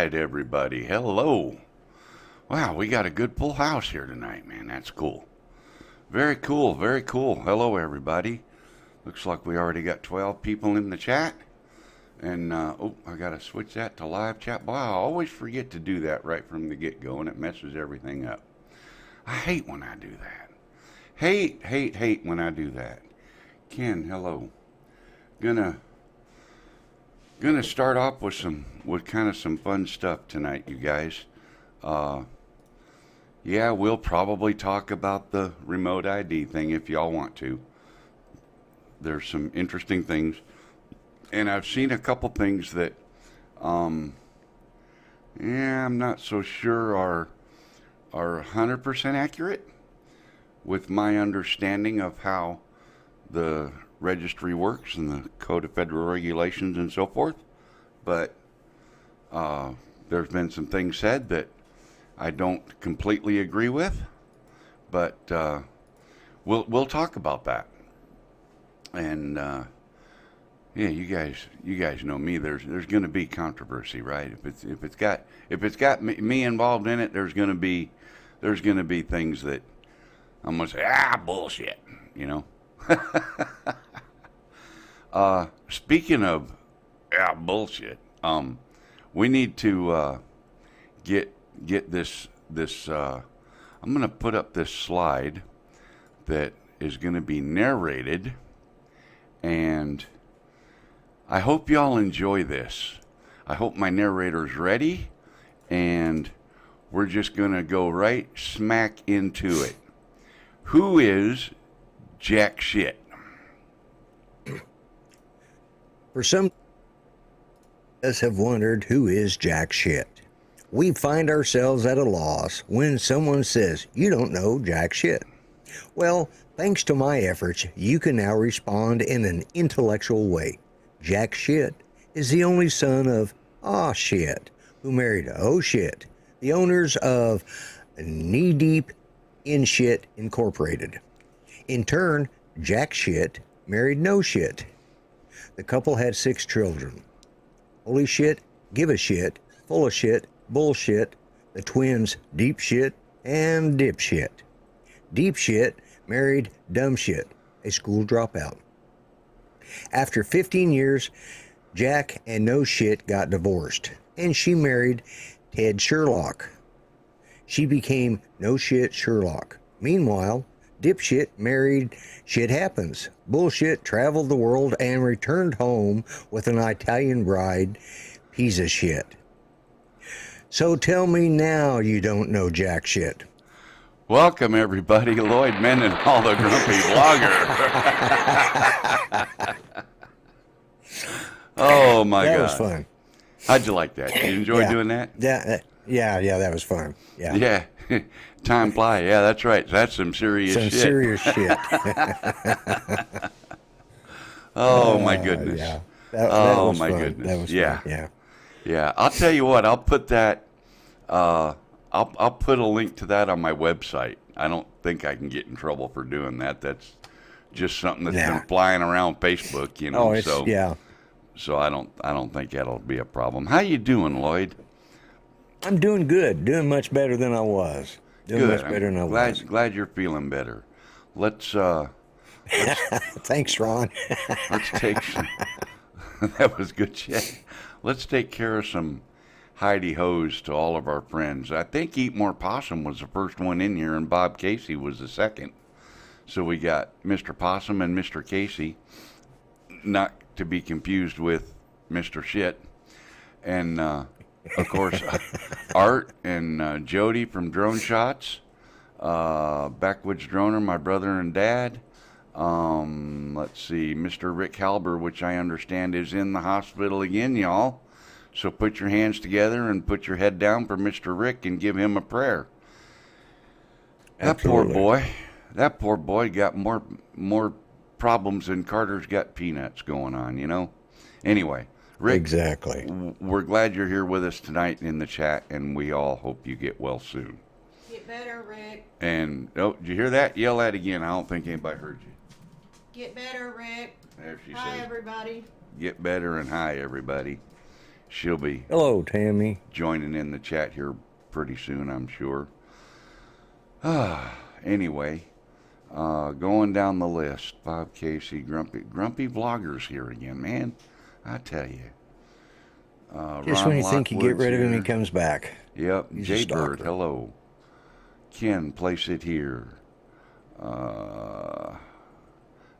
right, everybody. Hello. Wow, we got a good full house here tonight, man. That's cool. Very cool, very cool. Hello, everybody. Looks like we already got 12 people in the chat. And, I got to switch that to live chat. Wow, I always forget to do that right from the get-go, and it messes everything up. I hate when I do that. Hate when I do that. Ken, hello. Gonna start off with kind of some fun stuff tonight, you guys. Yeah, we'll probably talk about the remote ID thing if y'all want to. There's some interesting things, and I've seen a couple things that, I'm not so sure are 100% accurate with my understanding of how the registry works and the Code of Federal Regulations and so forth. But there's been some things said that I don't completely agree with, but we'll talk about that. And yeah, you guys know me. There's going to be controversy, right? If it's got me involved in it, there's going to be things that I'm going to say, bullshit, you know. Speaking of bullshit, we need to get this. I'm going to put up this slide that is going to be narrated, and I hope y'all enjoy this. I hope my narrator's ready, and we're just going to go right smack into it. Who is jack shit? For some of us have wondered who is jack shit. We find ourselves at a loss when someone says, you don't know jack shit. Well, thanks to my efforts, you can now respond in an intellectual way. Jack shit is the only son of Aw Shit, who married Oh Shit, the owners of Knee Deep in Shit Incorporated. In turn, Jack Shit married No Shit. The couple had 6 children. Holy Shit, Give a Shit, Full of Shit, Bullshit, the twins Deep Shit and Dip Shit. Deep Shit married Dumb Shit, a school dropout. After 15 years, Jack and No Shit got divorced, and she married Ted Sherlock. She became No Shit Sherlock. Meanwhile, Dipshit married Shit Happens. Bullshit traveled the world and returned home with an Italian bride, Piece of Shit. So tell me now you don't know jack shit. Welcome, everybody. Lloyd Mendenhall, the grumpy vlogger. Oh, my God. That was fun. How'd you like that? You enjoy doing that? Yeah, that was fun. Yeah. Yeah. Time fly. Yeah, that's right. That's some serious shit. Some serious shit. Oh, my goodness. Yeah. Oh, was my fun. goodness. That was Yeah. fun. Yeah. Yeah. I'll tell you what. I'll put that. I'll put a link to that on my website. I don't think I can get in trouble for doing that. That's just something that's been flying around Facebook, you know. So I don't think that'll be a problem. How you doing, Lloyd? I'm doing good. Doing much better than I was. Glad you're feeling better. Let's Thanks, Ron. let's take some. That was good shit. Let's take care of some Heidi Hoes to all of our friends. I think Eat More Possum was the first one in here, and Bob Casey was the second. So we got Mr. Possum and Mr. Casey, not to be confused with Mr. Shit. And, of course, Art and Jody from Drone Shots, Backwoods Droner, my brother and dad. Let's see, Mr. Rick Halber, which I understand is in the hospital again, y'all. So put your hands together and put your head down for Mr. Rick and give him a prayer. Absolutely. That poor boy got more problems than Carter's got peanuts going on, you know? Anyway, Rick. Exactly. We're glad you're here with us tonight in the chat, and we all hope you get well soon. Get better, Rick. And, did you hear that? Yell that again. I don't think anybody heard you. Get better, Rick. There she Hi, said. everybody. Get better and hi, everybody. She'll be Hello, Tammy. joining in the chat here pretty soon, I'm sure. Anyway, going down the list. Bob Casey, Grumpy Vloggers here again, man. I tell you. Just Ron when you think you get Lockwood's rid of him, he here. comes back. Yep. He's a Jaybird, stalker. hello. Ken, place it here. I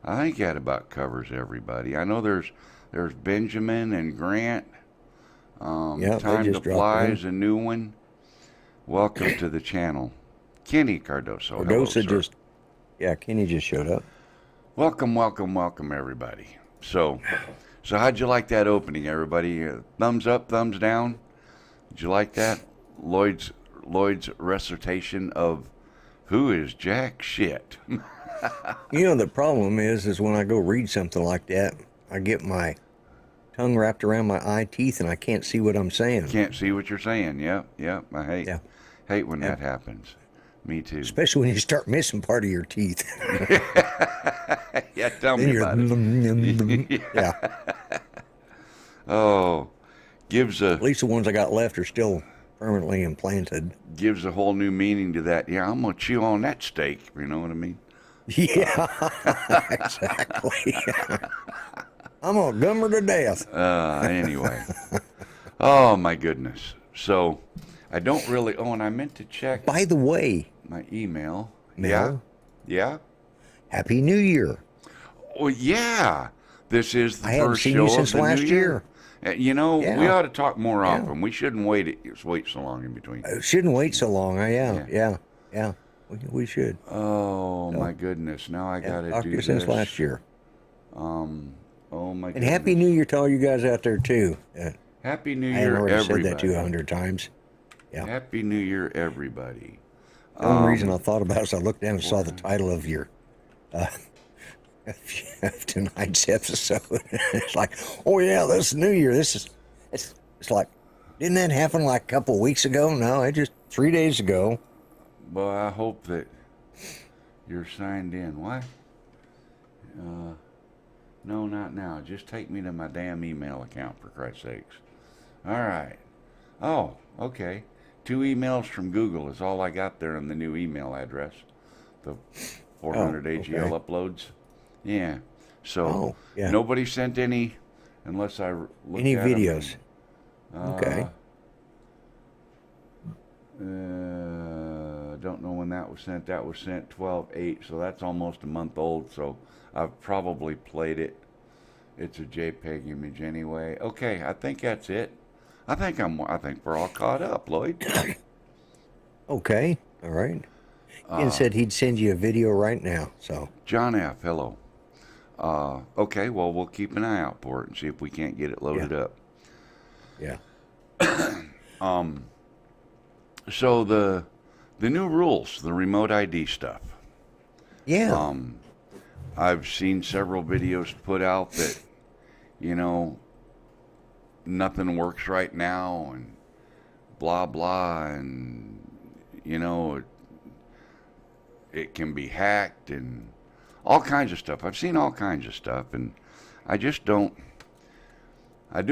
think that about covers everybody. I know there's Benjamin and Grant. Yep, they Time to just dropped Fly in. is a new one. Welcome to the channel. Kenny Cardoso. Hello, sir. Kenny just showed up. Welcome, everybody. So how'd you like that opening, everybody? Thumbs up, thumbs down? Did you like that? Lloyd's recitation of who is jack shit. You know, the problem is when I go read something like that, I get my tongue wrapped around my eye teeth and I can't see what I'm saying. Can't see what you're saying. Yep. I hate when that happens. Me too. Especially when you start missing part of your teeth. Yeah, tell me about it. Yeah. Oh, At least the ones I got left are still permanently implanted. gives a whole new meaning to that. Yeah, I'm gonna chew on that steak. You know what I mean? Yeah, exactly. I'm gonna gum her to death. Anyway. Oh my goodness. So I don't really. Oh, and I meant to check By the way, my email. Mel, Yeah. Happy New Year. Oh yeah. This is the I haven't first seen show you since of the last new year. You know, Yeah. we ought to talk more Yeah. often. We shouldn't wait so long in between. Shouldn't wait so long. Yeah. We should. Oh my goodness! Now I gotta Talked do to you this. since last year. Oh my And goodness! Happy New Year to all you guys out there too. Happy New I hadn't Year, already everybody! said that to you 100 times. Yeah. Happy New Year, everybody! The only reason I thought about it is I looked down and saw the title of your of tonight's episode. It's like, oh yeah, this is New Year. It's like, didn't that happen like a couple of weeks ago? No, it just 3 days ago. Well, I hope that you're signed in. Why? No, not now. Just take me to my damn email account, for Christ's sakes. All right. Oh, okay. 2 emails from Google is all I got there on the new email address. The 400 AGL uploads. Yeah. So nobody sent any, unless I looked any at them. videos. Okay. Don't know when that was sent. That was sent 12/8, so that's almost a month old. So I've probably played it. It's a JPEG image anyway. Okay, I think that's it. I think we're all caught up, Lloyd. Okay. All right. Ian said he'd send you a video right now. So John F. Hello. Okay, well we'll keep an eye out for it and see if we can't get it loaded up. Yeah. So the new rules, the remote ID stuff. Yeah. I've seen several videos put out that, you know, nothing works right now and blah blah, and you know it can be hacked and all kinds of stuff. I've seen all kinds of stuff, and I do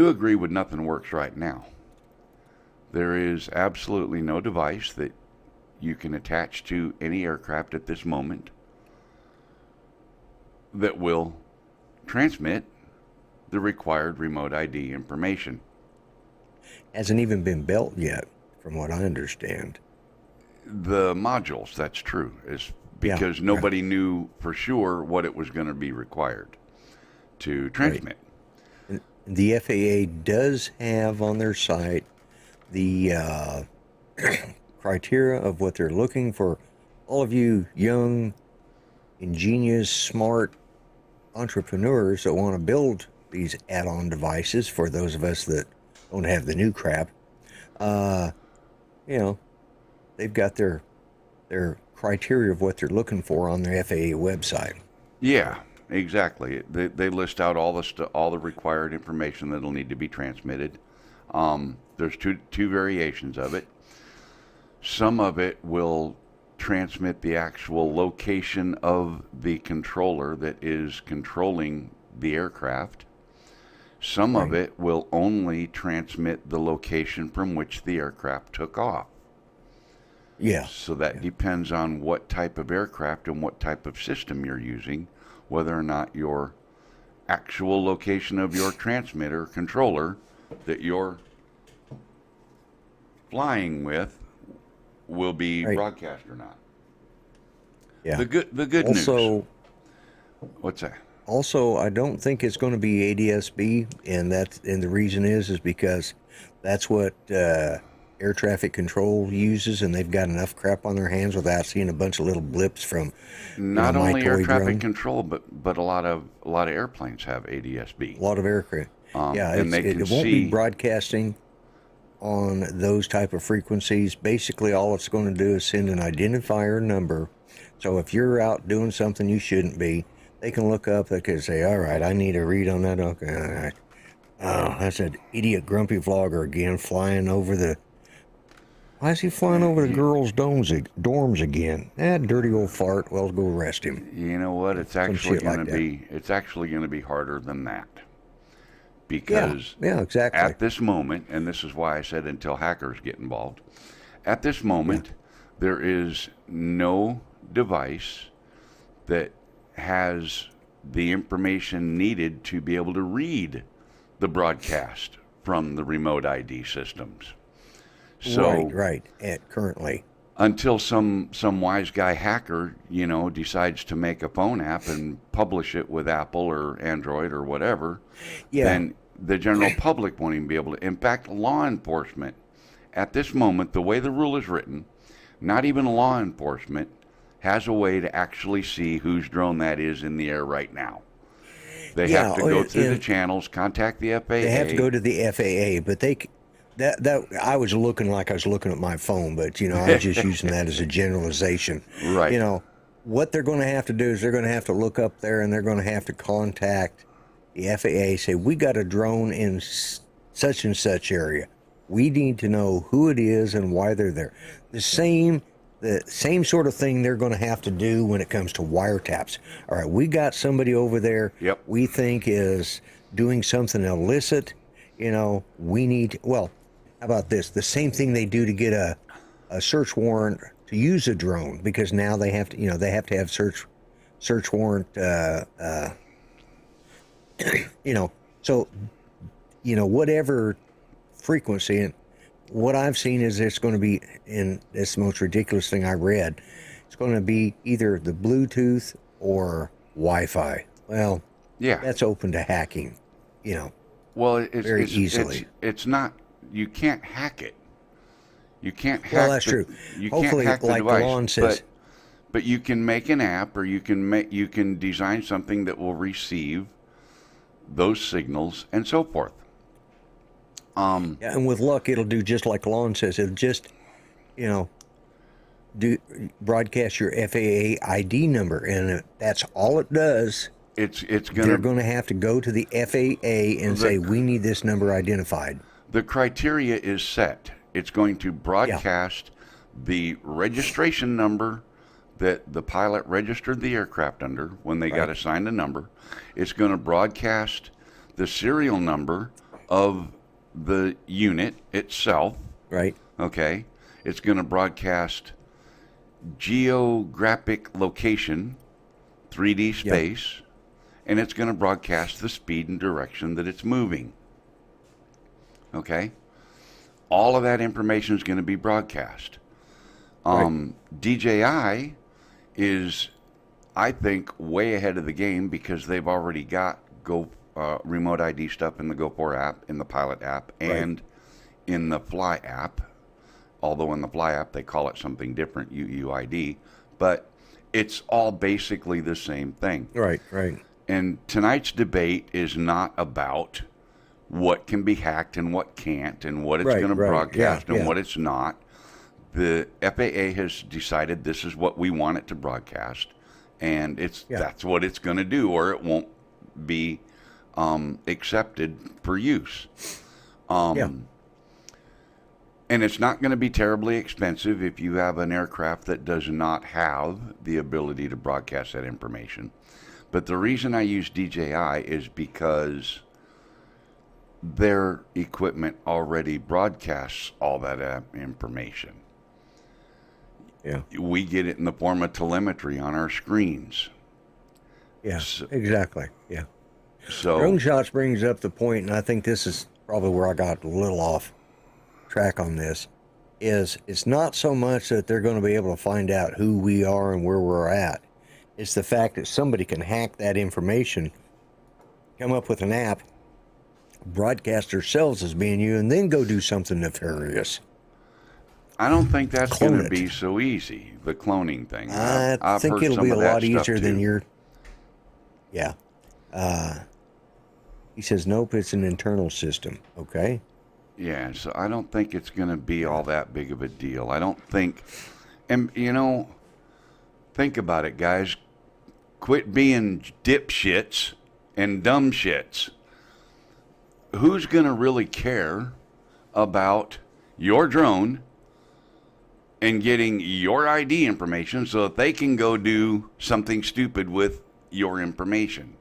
agree with nothing works right now. There is absolutely no device that you can attach to any aircraft at this moment that will transmit the required remote ID information. Hasn't even been built yet, from what I understand. The modules, that's true, is because nobody knew for sure what it was going to be required to transmit. Right. The FAA does have on their site the criteria of what they're looking for. All of you young, ingenious, smart entrepreneurs that want to build these add-on devices, for those of us that don't have the new crap, you know, they've got their criteria of what they're looking for on their FAA website. Yeah, exactly. They list out all the required information that'll need to be transmitted. There's two variations of it. Some of it will transmit the actual location of the controller that is controlling the aircraft. Some of Right. it will only transmit the location from which the aircraft took off. Yeah. So that Yeah. depends on what type of aircraft and what type of system you're using, whether or not your actual location of your transmitter controller that you're flying with will be Right. broadcast or not. Yeah. The good news. Also, What's that? I don't think it's going to be ADSB, and the reason is because that's what air traffic control uses, and they've got enough crap on their hands without seeing a bunch of little blips from, Not my only air toy traffic drone. control, but a lot of airplanes have ADSB, A lot of aircraft. Yeah, and they can it won't be see. broadcasting on those type of frequencies. Basically, all it's going to do is send an identifier number. So if you're out doing something you shouldn't be, they can look up. They can say, "All right, I need a read on that." Okay, all right. Oh, that's an idiot grumpy vlogger again, flying over the. Why is he flying over the girls' dorms again? That dirty old fart. Well, go arrest him. You know what? It's Some actually shit going like to that. be. It's actually going to be harder than that, Yeah, because yeah, exactly. at this moment, and this is why I said until hackers get involved. At this Yeah, moment, there is no device that has the information needed to be able to read the broadcast from the remote ID systems. So right. Currently, until some wise guy hacker, decides to make a phone app and publish it with Apple or Android or whatever, yeah, then the general public won't even be able to. In fact, law enforcement, at this moment, the way the rule is written, not even law enforcement has a way to actually see whose drone that is in the air right now. They yeah. have to go through the channels, contact the They have to go FAA. to the FAA, but that I was looking like I was looking at my phone, but I was just using that as a generalization. Right. What they're going to have to do is they're going to have to look up there, and they're going to have to contact the FAA. Say, we got a drone in such and such area. We need to know who it is and why they're there. The same sort of thing they're going to have to do when it comes to wiretaps. All right, we got somebody over there Yep. we think is doing something illicit. We need, well, how about this? The same thing they do to get a search warrant to use a drone, because now they have to, they have to have search warrant, so, whatever frequency. And what I've seen is it's going to be, in this most ridiculous thing I read, it's going to be either the Bluetooth or Wi-Fi. Well, Yeah. that's open to hacking, Well, very easily. It's not. You can't hack it. You can't hack. Well, that's true. You Hopefully, can't hack the like device. Lon says, But you can make an app, or you can design something that will receive those signals and so forth. yeah, and with luck, it'll do just like Lon says. It'll just, do broadcast your FAA ID number, and that's all it does. It's They're going to have to go to the FAA and say, we need this number identified. the criteria is set. It's going to broadcast the registration number that the pilot registered the aircraft under when they got assigned a number. It's going to broadcast the serial number of the unit itself. Right. Okay. It's going to broadcast geographic location, 3D space, and it's going to broadcast the speed and direction that it's moving. Okay? All of that information is going to be broadcast. DJI is, I think, way ahead of the game, because they've already got remote ID stuff in the Go4 app, in the Pilot app, and in the Fly app. Although in the Fly app they call it something different, UUID, but it's all basically the same thing. Right. And tonight's debate is not about what can be hacked and what can't, and what it's going to broadcast and what it's not. The FAA has decided this is what we want it to broadcast, and that's what it's going to do, or it won't be accepted for use. And it's not going to be terribly expensive if you have an aircraft that does not have the ability to broadcast that information. But the reason I use DJI is because their equipment already broadcasts all that information. Yeah. We get it in the form of telemetry on our screens. Yeah, exactly. Yeah. So Drone shots brings up the point, and I think this is probably where I got a little off track on this, is it's not so much that they're going to be able to find out who we are and where we're at. It's the fact that somebody can hack that information, come up with an app, broadcast themselves as being you, and then go do something nefarious. I don't think that's Clone going to it. be so easy, the cloning thing. I think heard it'll some be a of that lot stuff easier than too. your... Yeah. He says, nope, it's an internal system. Okay. Yeah, so I don't think it's going to be all that big of a deal. I don't think, and think about it, guys. Quit being dipshits and dumb shits. Who's going to really care about your drone and getting your ID information so that they can go do something stupid with your information?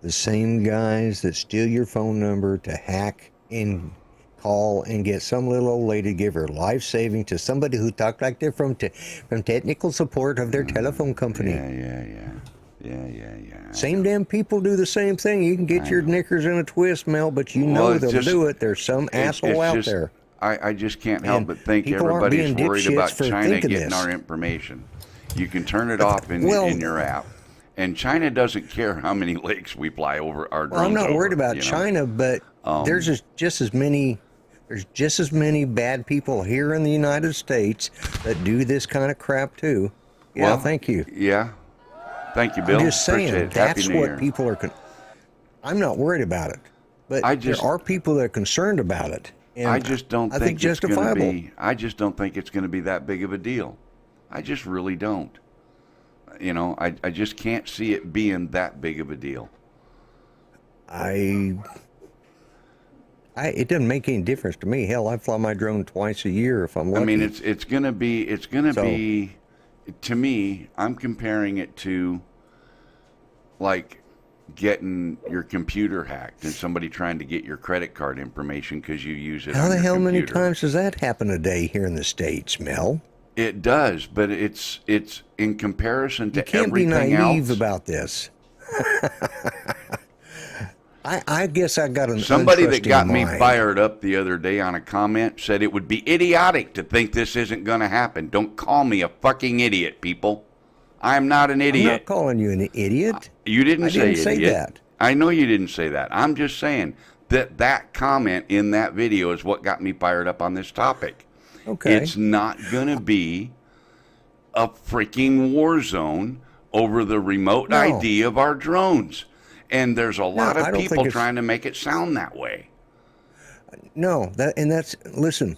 The same guys that steal your phone number to hack and call and get some little old lady to give her life saving to somebody who talked like they're from technical support of their telephone company. Yeah. Same damn people do the same thing. You can get your knickers in a twist, Mel, but you know they'll do it. There's some asshole out there. I just can't help And but think people aren't everybody's being worried dipshits about for China thinking getting this. our information. You can turn it off in your app. And China doesn't care how many lakes we fly over our drones. Well, I'm not worried over, about China, but there's just as many bad people here in the United States that do this kind of crap too. Yeah, Well, thank you. Yeah. Thank you, Bill. I'm just saying, Appreciate it. Happy that's New what Year. people are. I'm not worried about it, but there are people that are concerned about it. And I just don't I think it's going to justifiable. be. I just don't think it's going to be that big of a deal. I just really don't. I just can't see it being that big of a deal. It doesn't make any difference to me. Hell, I fly my drone twice a year if I'm lucky. I mean, it's going to be. To me, I'm comparing it to like getting your computer hacked and somebody trying to get your credit card information because you use it. How on the your hell many computer. times does that happen a day here in the States, Mel? It does, but it's in comparison to You can't be everything naive else. about this. I guess I got an Somebody that got me mind. fired up the other day on a comment said it would be idiotic to think this isn't going to happen. Don't call me a fucking idiot, people. I'm not an I'm idiot. not calling you an idiot. You didn't I say didn't say idiot. that. I know you didn't say that. I'm just saying that comment in that video is what got me fired up on this topic. Okay. It's not going to be a freaking war zone over the remote ID of our drones. And there's a lot I of don't people think it's- trying to make it sound that way. No, listen,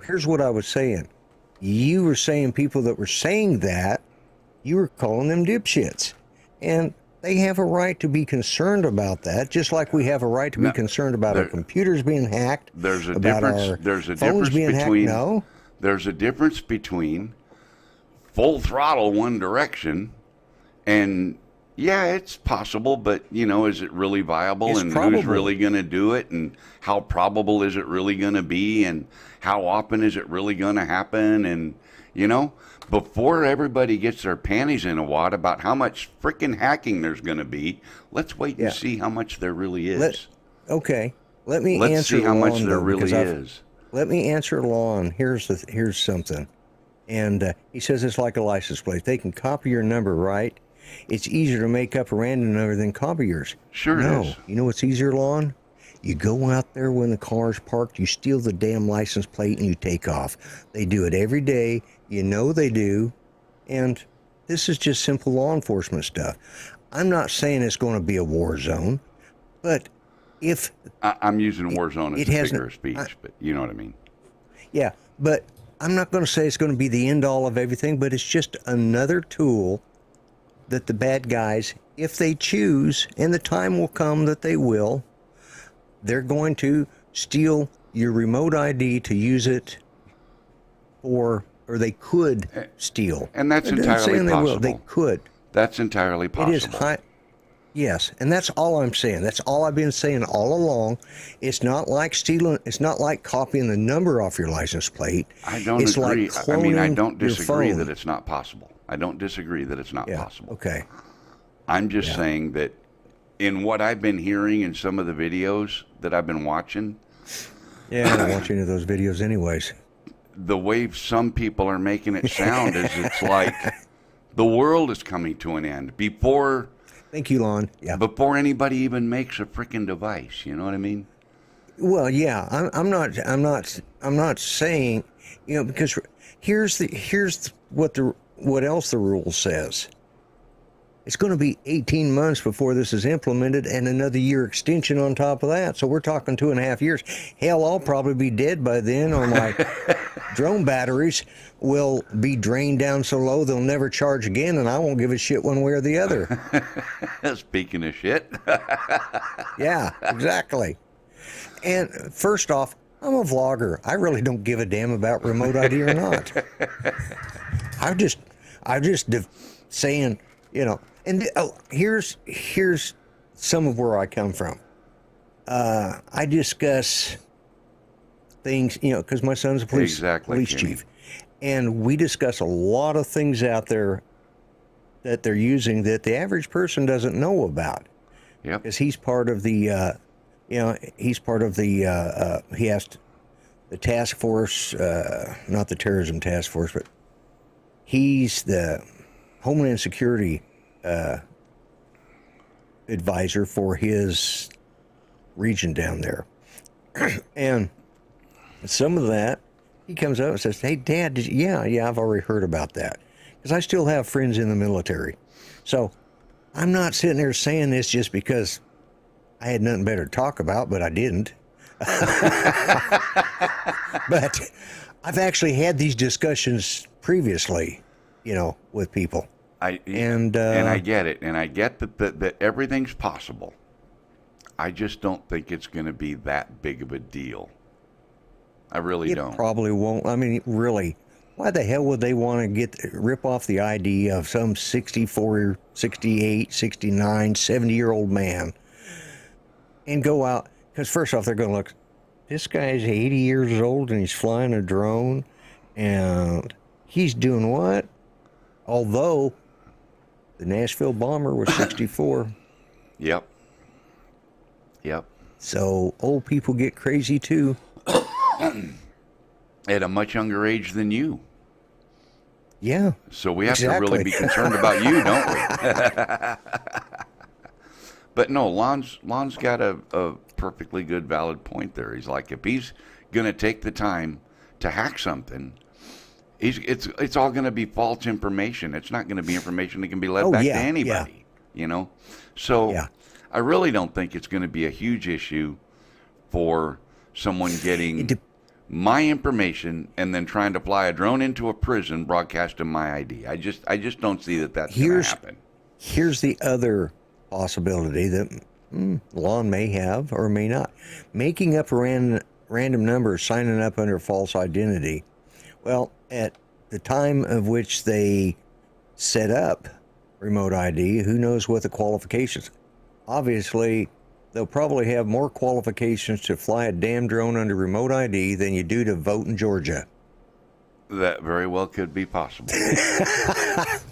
here's what I was saying. You were saying people that were saying that, you were calling them dipshits. And they have a right to be concerned about that, just like we have a right to be concerned about our computers being hacked. There's a about difference. our There's a phones difference being between. hacked. No, There's a difference between full throttle one direction and yeah, it's possible, but is it really viable It's and probable. who's really going to do it and how probable is it really going to be and how often is it really going to happen and before everybody gets their panties in a wad about how much freaking hacking there's going to be, let's wait and see how much there really is. Let's see Let's answer see how much Lon, there though, really because is. Let me answer Lon. Here's something. And he says it's like a license plate. They can copy your number, right? It's easier to make up a random number than copy yours. Sure it No. is. You know what's easier, Lon? You go out there when the car's parked, you steal the damn license plate, and you take off. They do it every day. You know they do. And this is just simple law enforcement stuff. I'm not saying it's going to be a war zone, but if... I'm using war zone as a figure of speech, but you know what I mean. Yeah, but I'm not going to say it's going to be the end-all of everything, but it's just another tool that the bad guys, if they choose, and the time will come that they will, they're going to steal your remote ID to use it for, or they could steal. And that's It doesn't say entirely they will. possible. They could. That's entirely possible. It is high. Yes, and that's all I'm saying. That's all I've been saying all along. It's not like stealing. It's not like copying the number off your license plate. I don't It's like agree. I mean, I cloning don't your disagree that phone. it's not possible. I don't disagree that it's not Yeah. possible. Okay. I'm just Yeah. saying that in what I've been hearing in some of the videos that I've been watching, Yeah, I don't watch any of those videos, anyways. the way some people are making it sound is it's like the world is coming to an end Thank you, Lon. Yeah. before anybody even makes a freaking device. You know what I mean? Well, yeah. I'm not saying, because what else the rule says. It's going to be 18 months before this is implemented and another year extension on top of that. So we're talking 2.5 years. Hell, I'll probably be dead by then, or my drone batteries will be drained down so low they'll never charge again, and I won't give a shit one way or the other. Speaking of shit, Yeah, exactly. And first off, I'm a vlogger. I really don't give a damn about remote ID or not. I'm just saying, And here's some of where I come from. I discuss things, because my son's a police chief, and we discuss a lot of things out there that they're using that the average person doesn't know about. Yep. Because he's part of the, he has the task force, not the terrorism task force, but he's the Homeland Security advisor for his region down there. And some of that, he comes up and says, "Hey, Dad, yeah, I've already heard about that." Because I still have friends in the military. So I'm not sitting there saying this just because I had nothing better to talk about, but I didn't. But I've actually had these discussions previously, with people. And I get it, and I get that everything's possible. I just don't think it's going to be that big of a deal. I really don't. It probably won't. I mean, really, why the hell would they want to rip off the ID of some 64, 68, 69, 70-year-old man and go out? Because first off, they're going to look, this guy's 80 years old and he's flying a drone and he's doing what? Although the Nashville bomber was 64. Yep. So old people get crazy too. At a much younger age than you. Yeah. So we have to really be concerned about you, don't we? But no, Lon's got a perfectly good, valid point there. He's like, if he's going to take the time to hack something, it's all going to be false information. It's not going to be information that can be led back to anybody, So I really don't think it's going to be a huge issue for someone getting my information and then trying to fly a drone into a prison broadcasting my ID. I just don't see that that's going to happen. Here's the other possibility that Lon may have or may not. Making up random numbers, signing up under false identity. Well, at the time of which they set up remote ID, who knows what the qualifications. Obviously, they'll probably have more qualifications to fly a damn drone under remote ID than you do to vote in Georgia. That very well could be possible.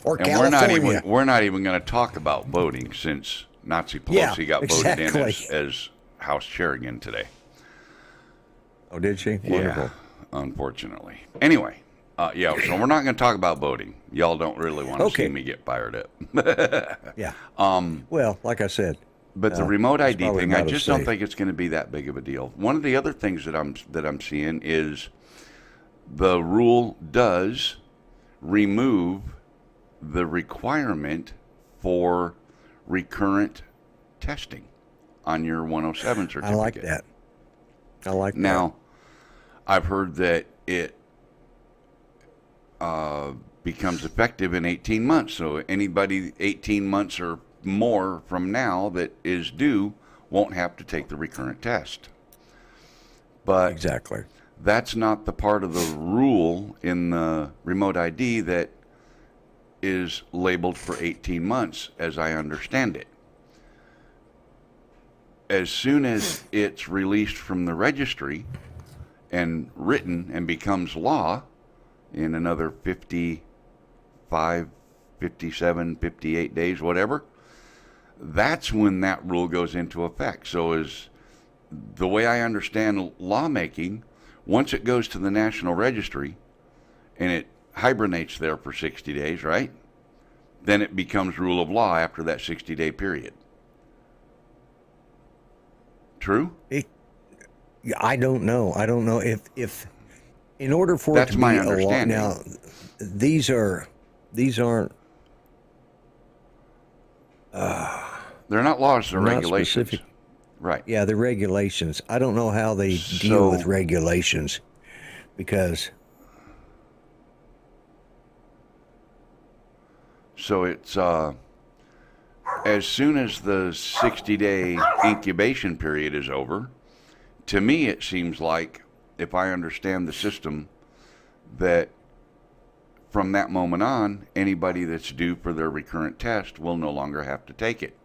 Or and California. we're not even going to talk about voting since Nancy Pelosi got voted in as House Chair again today. Oh, did she? Wonderful. Yeah, unfortunately. Anyway, so we're not going to talk about voting. Y'all don't really want to see me get fired up. Yeah. Well, like I said. But the remote ID thing, I just don't think it's going to be that big of a deal. One of the other things that I'm seeing is the rule does remove the requirement for recurrent testing on your 107 certificate. I like that. Now, I've heard that it becomes effective in 18 months. So anybody 18 months or more from now that is due won't have to take the recurrent test. But exactly. That's not the part of the rule in the remote ID that is labeled for 18 months, as I understand it. as soon as it's released from the registry and written and becomes law in another 55, 57, 58 days, whatever, that's when that rule goes into effect. So as the way I understand lawmaking, once it goes to the National Registry and it hibernates there for 60 days, right? Then it becomes rule of law after that 60-day period. True? I don't know. I don't know if in order for That's it to my be a law. understanding. Now, these aren't They're not laws, they're not regulations. specific. Right. Yeah, the regulations. I don't know how they deal with regulations because So it's as soon as the 60-day incubation period is over, to me it seems like, if I understand the system, that from that moment on, anybody that's due for their recurrent test will no longer have to take it.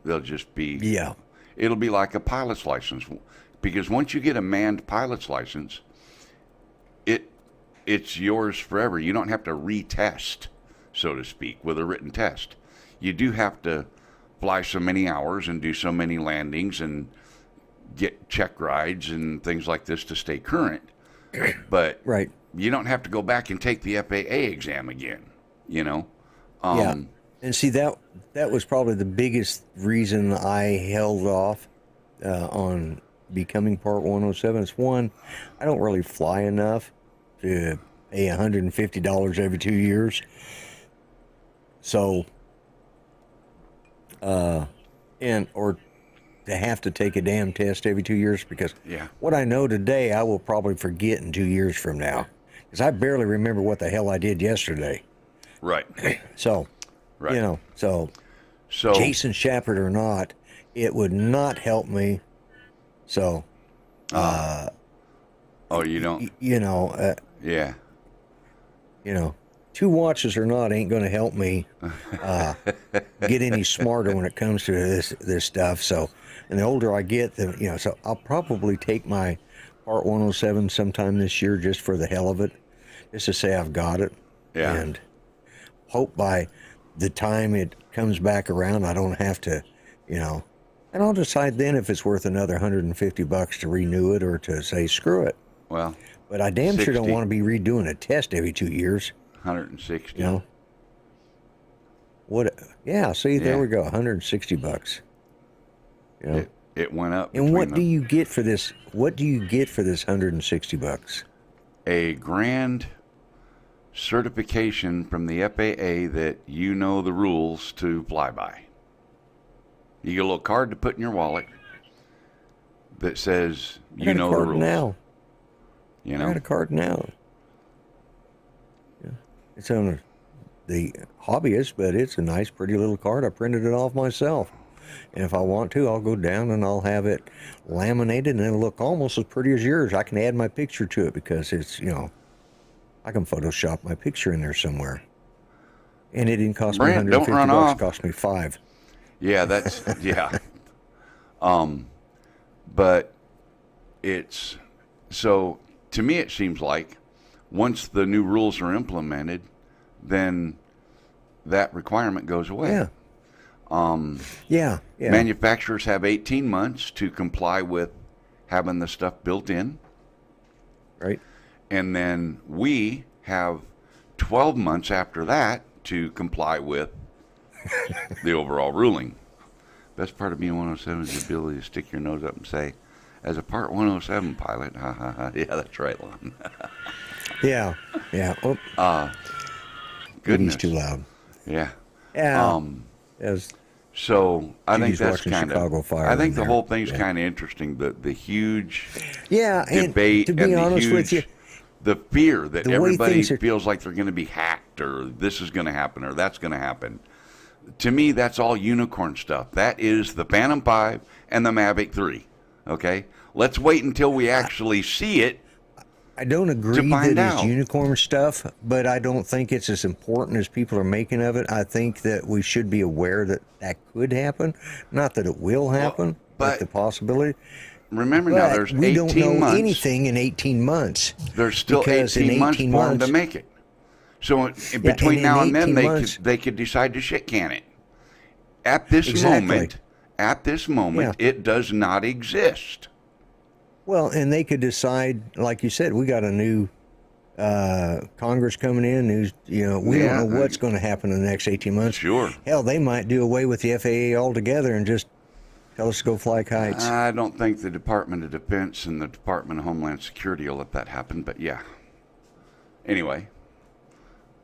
They'll just be, yeah, it'll be like a pilot's license. Because once you get a manned pilot's license, it's yours forever. You don't have to retest, so to speak, with a written test. You do have to fly so many hours and do so many landings and get check rides and things like this to stay current. But right. you don't have to go back and take the FAA exam again, you know? Yeah. And see, that was probably the biggest reason I held off on becoming Part 107. It's one, I don't really fly enough to pay $150 every 2 years. So, or to have to take a damn test every 2 years, because what I know today, I will probably forget in 2 years from now, because I barely remember what the hell I did yesterday. Right. So, right. you know, so Jason Shepard or not, it would not help me. So, oh, you don't? You know, yeah. You know, 2 watches or not ain't going to help me get any smarter when it comes to this stuff. So, and the older I get, so I'll probably take my Part 107 sometime this year just for the hell of it, just to say I've got it. Yeah. And hope by the time it comes back around, I don't have to, and I'll decide then if it's worth another $150 to renew it or to say screw it. Well, but I damn sure don't want to be redoing a test every 2 years. 160. You know what? Yeah. See, there we go. $160. You know, it went up. And what do you get for this? What do you get for this $160? A grand certification from the FAA that you know the rules to fly by. You get a little card to put in your wallet that says you know the rules. Now. You know? I got a card now. Yeah. It's on the hobbyist, but it's a nice, pretty little card. I printed it off myself. And if I want to, I'll go down and I'll have it laminated and it'll look almost as pretty as yours. I can add my picture to it because it's, I can Photoshop my picture in there somewhere. And it didn't cost me $150, it cost me $5. Yeah, that's, yeah. But it's, so to me it seems like once the new rules are implemented, then that requirement goes away. Yeah. Manufacturers have 18 months to comply with having the stuff built in. Right. And then we have 12 months after that to comply with the overall ruling. Best part of being 107 is the ability to stick your nose up and say, as a Part 107 pilot, ha ha ha, yeah, that's right, Lon. Yeah. Oh. Goodness. He's too loud. Yeah. So I think that's kind of. I think the whole thing's kind of interesting. The huge and debate to be honest with you, the fear that everybody feels like they're going to be hacked or this is going to happen or that's going to happen. To me, that's all unicorn stuff. That is the Phantom 5 and the Mavic 3. Okay, let's wait until we actually see it. I don't agree that it's unicorn stuff, but I don't think it's as important as people are making of it. I think that we should be aware that that could happen. Not that it will happen. with the possibility. Remember now, there's we 18 don't know months. anything in 18 months. There's still because 18 in months 18 for them months, to make it. So and between in now and then, 18 months, they could decide to shit can it. At this Exactly. moment, it does not exist. Well, and they could decide, like you said, we got a new Congress coming in. We don't know what's going to happen in the next 18 months. Sure. Hell, they might do away with the FAA altogether and just tell us to go fly kites. I don't think the Department of Defense and the Department of Homeland Security will let that happen, but yeah. Anyway,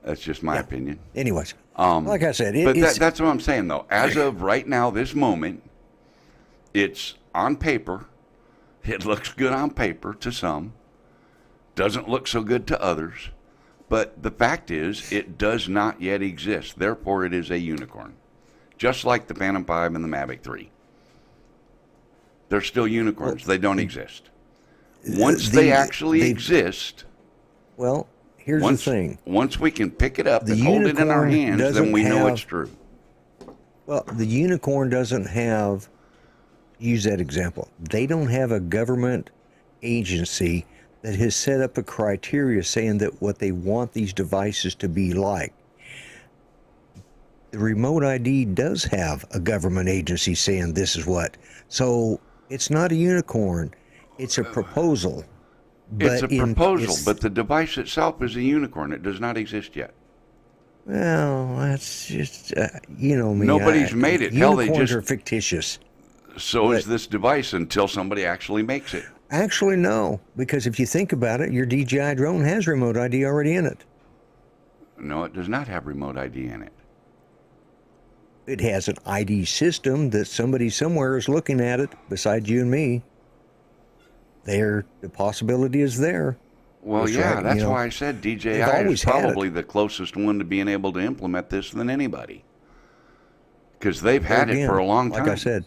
that's just my opinion. Anyways, like I said, that's what I'm saying, though. As of right now, this moment, it's on paper. It looks good on paper to some. Doesn't look so good to others. But the fact is, it does not yet exist. Therefore, it is a unicorn. Just like the Phantom 5 and the Mavic 3. They're still unicorns. They don't exist. Once they actually exist... Well, here's the thing. Once we can pick it up and hold it in our hands, then we know it's true. Well, the unicorn doesn't have... Use that example. They don't have a government agency that has set up a criteria saying that what they want these devices to be like. The remote ID does have a government agency saying this is what. So it's not a unicorn. It's a proposal. It's a proposal, but the device itself is a unicorn. It does not exist yet. Well, that's just, me. Nobody's made it. Hell, unicorns are fictitious. So is this device until somebody actually makes it. Actually, no, because if you think about it, your DJI drone has remote ID already in it. No, it does not have remote ID in it. It has an ID system that somebody somewhere is looking at it besides you and me. The possibility is there. Well, that's why I said DJI is probably the closest one to being able to implement this than anybody. Because they've had it for a long time. Like I said.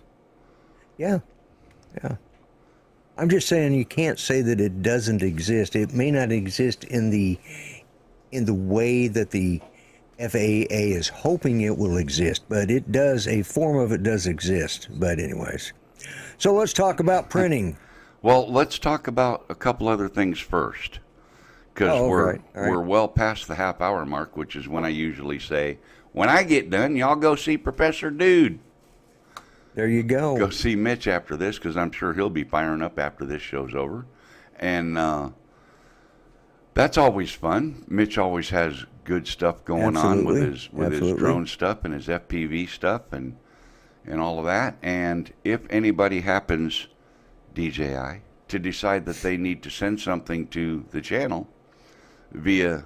Yeah. I'm just saying you can't say that it doesn't exist. It may not exist in the way that the FAA is hoping it will exist, but it does. A form of it does exist. But anyways, so let's talk about printing. Well, let's talk about a couple other things first, because we're well past the half-hour mark, which is when I usually say, when I get done, y'all go see Professor Dude. There you go. Go see Mitch after this, because I'm sure he'll be firing up after this show's over. And that's always fun. Mitch always has good stuff going on with his drone stuff and his FPV stuff and all of that. And if anybody happens, DJI, to decide that they need to send something to the channel via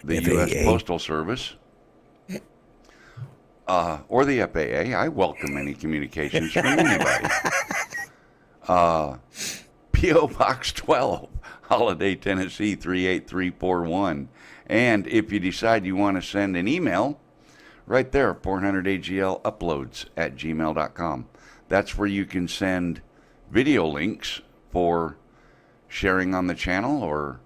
the FAA. U.S. Postal Service, or the FAA, I welcome any communications from anybody. P.O. Box 12, Holiday, Tennessee 38341. And if you decide you want to send an email, right there, 400AGLuploads@gmail.com. That's where you can send video links for sharing on the channel or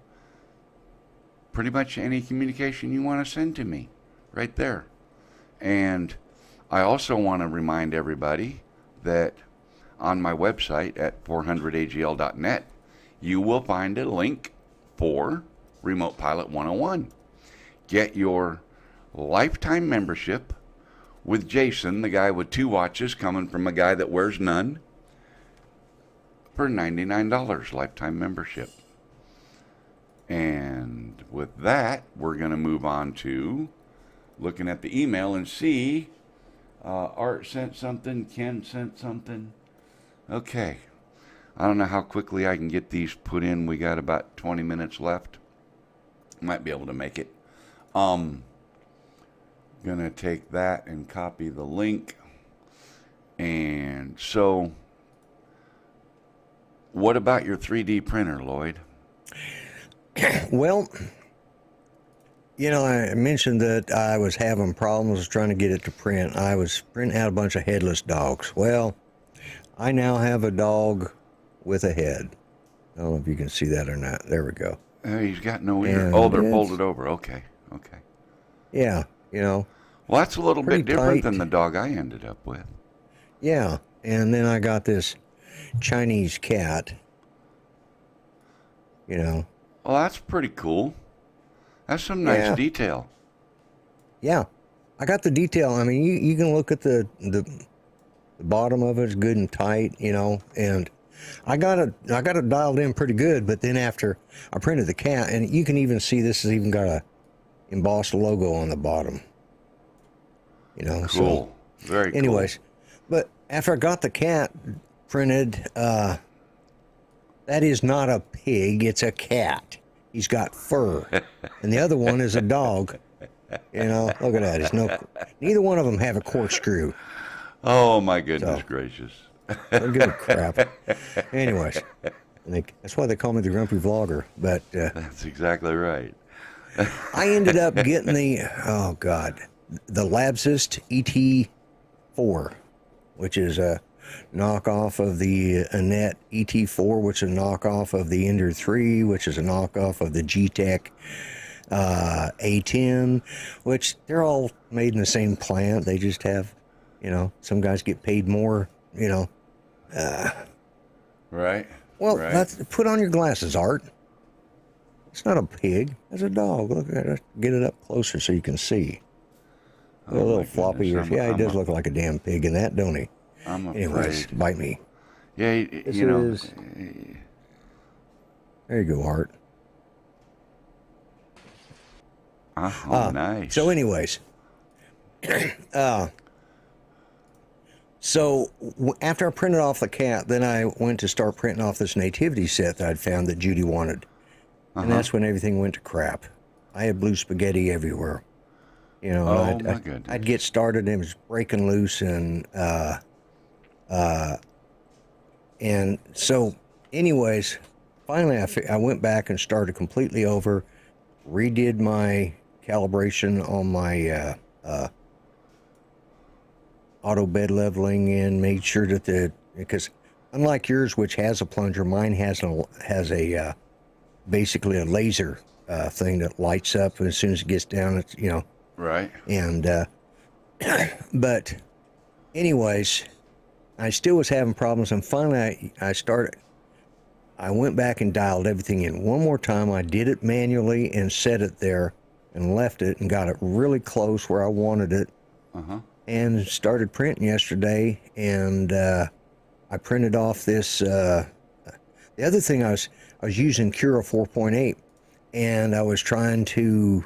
pretty much any communication you want to send to me, right there. And I also want to remind everybody that on my website at 400agl.net, you will find a link for Remote Pilot 101. Get your lifetime membership with Jason, the guy with 2 watches coming from a guy that wears none, for $99 lifetime membership. And with that, we're going to move on to looking at the email and see. Art sent something. Ken sent something. Okay. I don't know how quickly I can get these put in. We got about 20 minutes left. Might be able to make it. Gonna take that and copy the link. And so, what about your 3D printer, Lloyd? Well, I mentioned that I was having problems trying to get it to print. I was printing out a bunch of headless dogs. Well, I now have a dog with a head. I don't know if you can see that or not. There we go. He's got no ear. Oh, they're folded over. Okay. Yeah, Well, that's a little bit different than the dog I ended up with. Yeah, and then I got this Chinese cat. You know. Well, that's pretty cool. That's some nice Yeah. detail. Yeah. I got the detail. I mean, you can look at the bottom of it is good and tight, you know, and I got it dialed in pretty good. But then after I printed the cat, and you can even see this has even got a embossed logo on the bottom. You know, Cool. so Very cool. anyways, but after I got the cat printed, that is not a pig, it's a cat. He's got fur. And the other one is a dog. You know, look at that. Neither one of them have a corkscrew. Oh, my goodness gracious. Don't give a crap. Anyways, that's why they call me the Grumpy Vlogger. But That's exactly right. I ended up getting the Labsist ET4, which is a knockoff of the Annette ET4, which is a knockoff of the Ender 3, which is a knockoff of the G-Tech A10, which they're all made in the same plant. They just have, you know, some guys get paid more, you know. Right. Well, right. put on your glasses, Art. It's not a pig. It's a dog. Look at it. Get it up closer so you can see. A little floppy ears. Yeah, he does look like a damn pig in that, don't he? I'm afraid. Anyways, bite me. Yeah, you know. There you go, Art. Oh, nice. So anyways, after I printed off the cat, then I went to start printing off this nativity set that I'd found that Judy wanted. And that's when everything went to crap. I had blue spaghetti everywhere. You know, oh, my goodness. I'd get started and it was breaking loose, and so anyways, finally I went back and started completely over, redid my calibration on my auto bed leveling, and made sure that because unlike yours, which has a plunger, mine has a basically a laser thing that lights up, and as soon as it gets down, it's, you know. Right. And but anyways, I still was having problems, and finally I went back and dialed everything in one more time. I did it manually and set it there and left it and got it really close where I wanted it. And started printing yesterday, and I printed off this. The other thing, I was using Cura 4.8, and I was trying to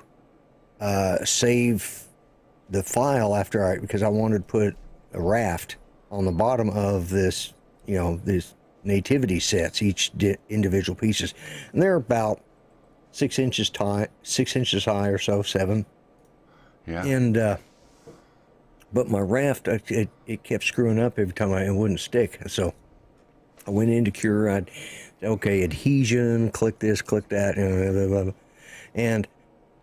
save the file because I wanted to put a raft on the bottom of this, you know, these nativity sets, each individual pieces, and they're about 6 inches high, or so, 7. Yeah. And but my raft, it kept screwing up every time it wouldn't stick. So I went into Cure. Adhesion, click this, click that, blah, blah, blah. And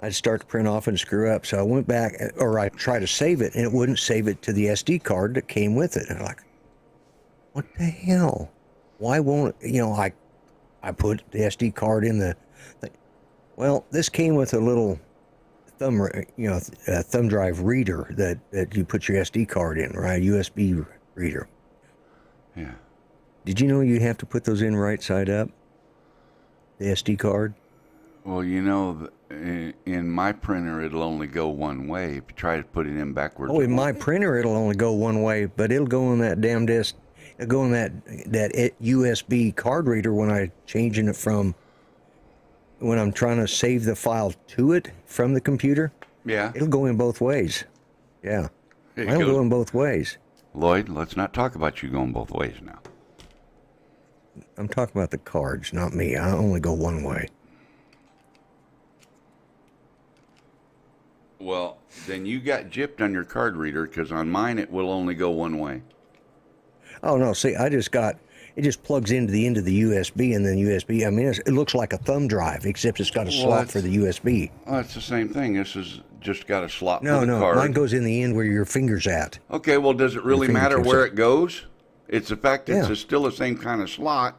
I'd start to print off and screw up. So I went back, or I tried to save it, and it wouldn't save it to the SD card that came with it. And I'm like, what the hell? Why won't it? You know, I put the SD card in the thing. Well, this came with a little thumb drive reader that you put your SD card in, right? USB reader. Yeah. Did you know you have to put those in right side up? The SD card? Well, you know, in my printer, it'll only go one way. If you try to put it in backwards. Oh, in my printer, it'll only go one way, but it'll go on that damn disk. It'll go on that USB card reader when I'm changing it from, when I'm trying to save the file to it from the computer. Yeah. It'll go in both ways. Yeah. It'll go in both ways. Lloyd, let's not talk about you going both ways now. I'm talking about the cards, not me. I only go one way. Well, then you got gypped on your card reader, because on mine it will only go one way. Oh, no. See, it just plugs into the end of the USB, and then USB. I mean, it looks like a thumb drive, except it's got a slot for the USB. Oh, it's the same thing. This is just got a slot for the card. No, mine goes in the end where your finger's at. Okay, well, does it really matter where it goes? It's the fact that it's still the same kind of slot,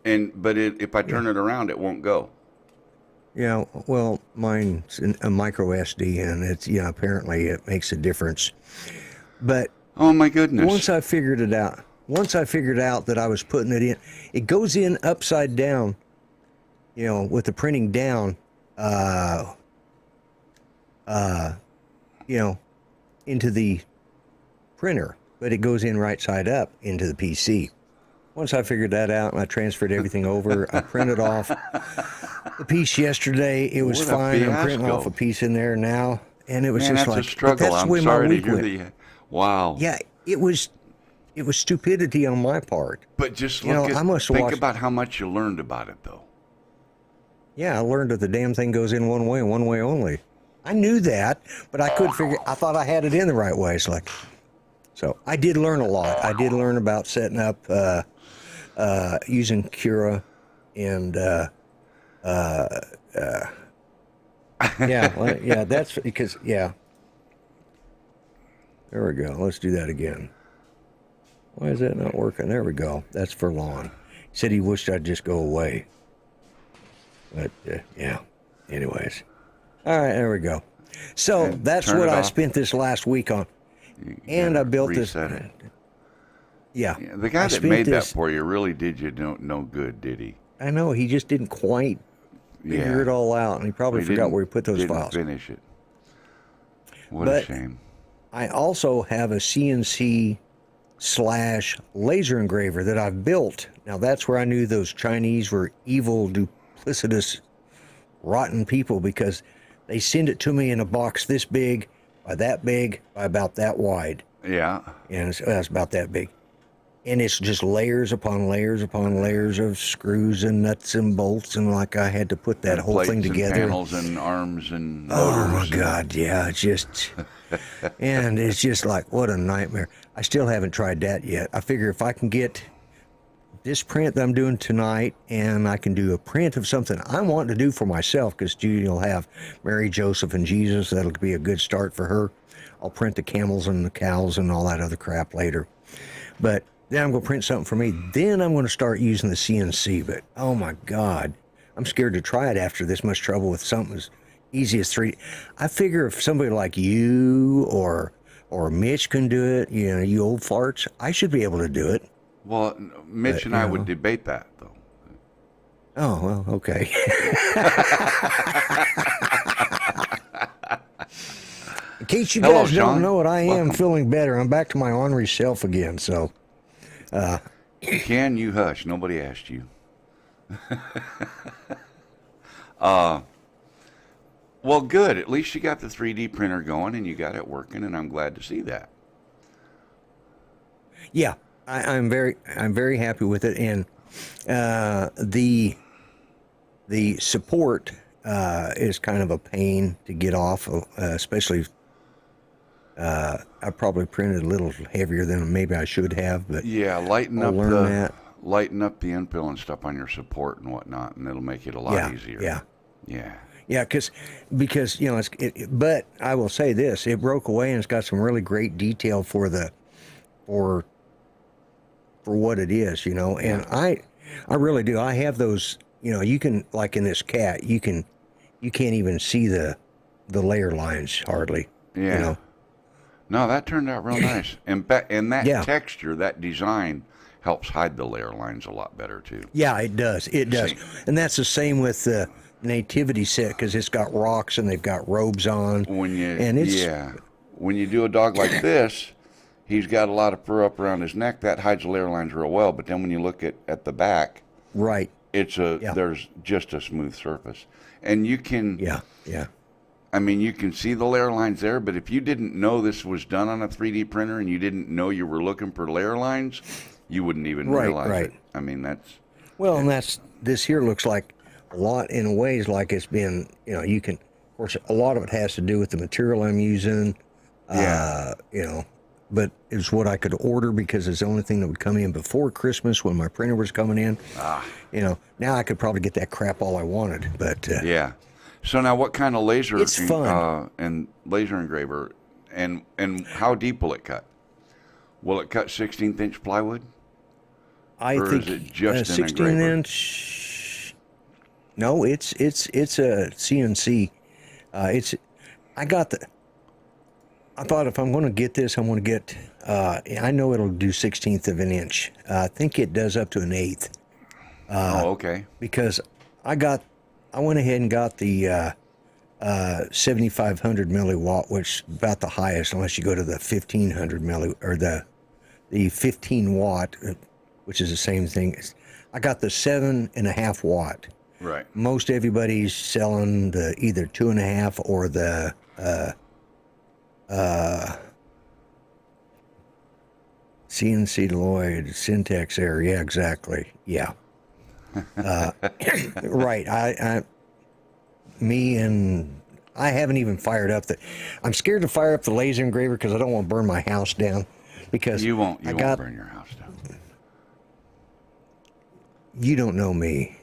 but if I turn it around, it won't go. Yeah, well, mine's a micro SD, and it's, apparently it makes a difference. But oh my goodness! Once I figured it out, once I figured out that I was putting it in, it goes in upside down, with the printing down, into the printer, but it goes in right side up into the PC. Once I figured that out and I transferred everything over, I printed off the piece yesterday. It was What a fine. I'm printing fiasco. off a piece in there now, and it was Man, just that's like, a struggle. but that's the way I'm my sorry to week hear went. the. Wow. Yeah, it was stupidity on my part. But just think about how much you learned about it, though. Yeah, I learned that the damn thing goes in one way and one way only. I knew that, but I couldn't figure. I thought I had it in the right way. It's like, so I did learn a lot. I did learn about setting up, using Cura, and yeah, that's because There we go. Let's do that again. Why is that not working? There we go. That's for Lon. He said he wished I'd just go away. But, yeah. Anyways. All right, there we go. So And that's turn what it I off. spent this last week on. And I built this. It. Yeah. The guy I that spent made that this- for you really did you no good, did he? I know, he just didn't quite figure it all out, and he probably forgot where he put those didn't files. Finish it. What a But shame. I also have a CNC / laser engraver that I've built. Now that's where I knew those Chinese were evil, duplicitous, rotten people, because they send it to me in a box this big, by that big, by about that wide. Yeah. And it's about that big. And it's just layers upon layers upon layers of screws and nuts and bolts, and like I had to put that And whole thing plates together. And panels and arms and motors. Oh my God, yeah, it's just, and it's just like, what a nightmare. I still haven't tried that yet. I figure if I can get this print that I'm doing tonight, and I can do a print of something I want to do for myself, because Judy will have Mary, Joseph, and Jesus. That'll be a good start for her. I'll print the camels and the cows and all that other crap later. But then I'm going to print something for me. Then I'm going to start using the CNC. But, oh my God, I'm scared to try it after this much trouble with something as easy as 3D. I figure if somebody like you or Mitch can do it, you old farts, I should be able to do it. Well, Mitch and I would debate that, though. Oh, well, okay. In case you Hello, guys Sean. don't know it, I am Welcome. feeling better. I'm back to my ornery self again, so. Can you hush? Nobody asked you. Well, good. At least you got the 3D printer going and you got it working, and I'm glad to see that. Yeah, I'm very happy with it, and the support is kind of a pain to get off, especially. I probably printed a little heavier than maybe I should have, but Yeah, lighten I'll up learn that. lighten up the infill and stuff on your support and whatnot, and it'll make it a lot easier. Yeah, Yeah. because but I will say this: it broke away, and it's got some really great detail for what it is, And I really do. I have those. You can, like in this cat, you can't even see the layer lines hardly. Yeah. No, that turned out real nice. And that texture, that design, helps hide the layer lines a lot better, too. Yeah, it does. It does. And that's the same with the Nativity set, because it's got rocks and they've got robes on. When you do a dog like this, he's got a lot of fur up around his neck. That hides the layer lines real well. But then when you look at the back, right, there's just a smooth surface. And you can... Yeah. I mean, you can see the layer lines there, but if you didn't know this was done on a 3D printer and you didn't know you were looking for layer lines, you wouldn't even realize it. I mean, that's... Well, and this here looks like a lot in ways like it's been, you can, of course, a lot of it has to do with the material I'm using, but it's what I could order because it's the only thing that would come in before Christmas when my printer was coming in. Now I could probably get that crap all I wanted, but... Yeah. So now what kind of laser... It's fun. And laser engraver, and how deep will it cut? Will it cut 16th inch plywood? I or think is it just an 16 engraver? inch. No, it's a CNC. I I thought if I'm going to get this, I'm going to get, I know it'll do 1/16 of an inch. I think it does up to an eighth Okay. because I went ahead and got the 7,500 milliwatt, which is about the highest, unless you go to the 1,500 or the 15 watt, which is the same thing. I got the 7.5 watt. Right. Most everybody's selling the either 2.5 or the CNC Lloyd Syntex Air. Yeah, exactly. Yeah. Right. I haven't even fired up I'm scared to fire up the laser engraver because I don't want to burn my house down. Because You won't burn your house down. You don't know me.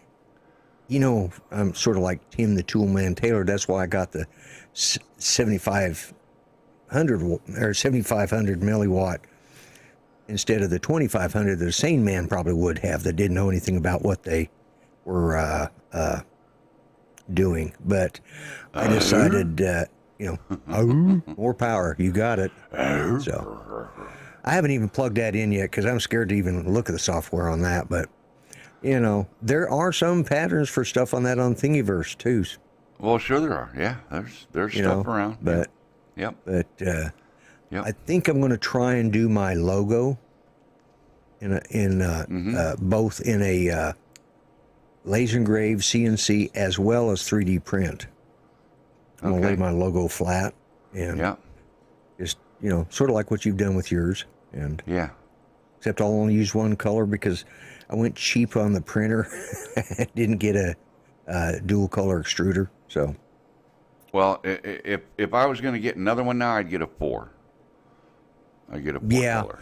You know, I'm sort of like Tim the Toolman Taylor. That's why I got the 7,500 or 7,500 milliwatt instead of the 2,500 that the sane man probably would have that didn't know anything about what they were doing. But I decided, more power. You got it. So I haven't even plugged that in yet because I'm scared to even look at the software on that. But there are some patterns for stuff on that on Thingiverse too. Well, sure there are. Yeah, there's stuff around. But yep. But I think I'm going to try and do my logo both in a laser engraved CNC as well as 3D print. I'm going to lay my logo flat and just sort of like what you've done with yours. And except I'll only use one color because I went cheap on the printer. Didn't get a dual color extruder. So, well, if I was going to get another one now, I'd get a 4. I'd get a 4 color.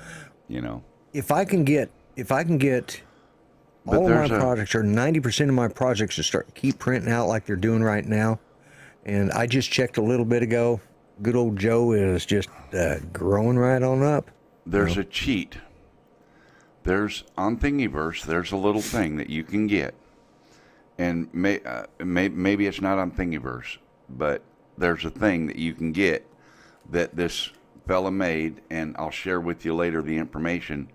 If I can get all of my projects, or 90% of my projects, to keep printing out like they're doing right now. And I just checked a little bit ago. Good old Joe is just growing right on up. There's a cheat. On Thingiverse, there's a little thing that you can get. And maybe it's not on Thingiverse, but there's a thing that you can get that this fella made, and I'll share with you later the information.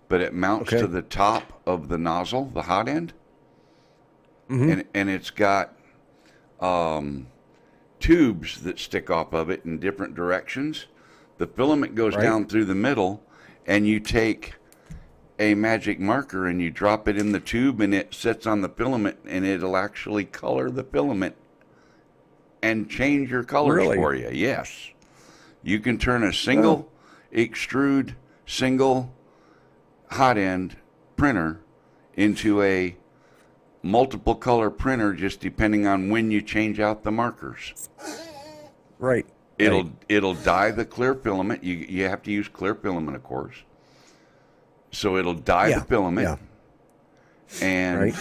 But it mounts to the top of the nozzle, the hot end, and it's got tubes that stick off of it in different directions. The filament goes down through the middle, and you take a magic marker and you drop it in the tube, and it sits on the filament, and it'll actually color the filament and change your colors for you. Yes. You can turn a single extrude, single hot end printer into a multiple color printer, just depending on when you change out the markers. Right. It'll dye the clear filament. You have to use clear filament, of course. So it'll dye the filament, and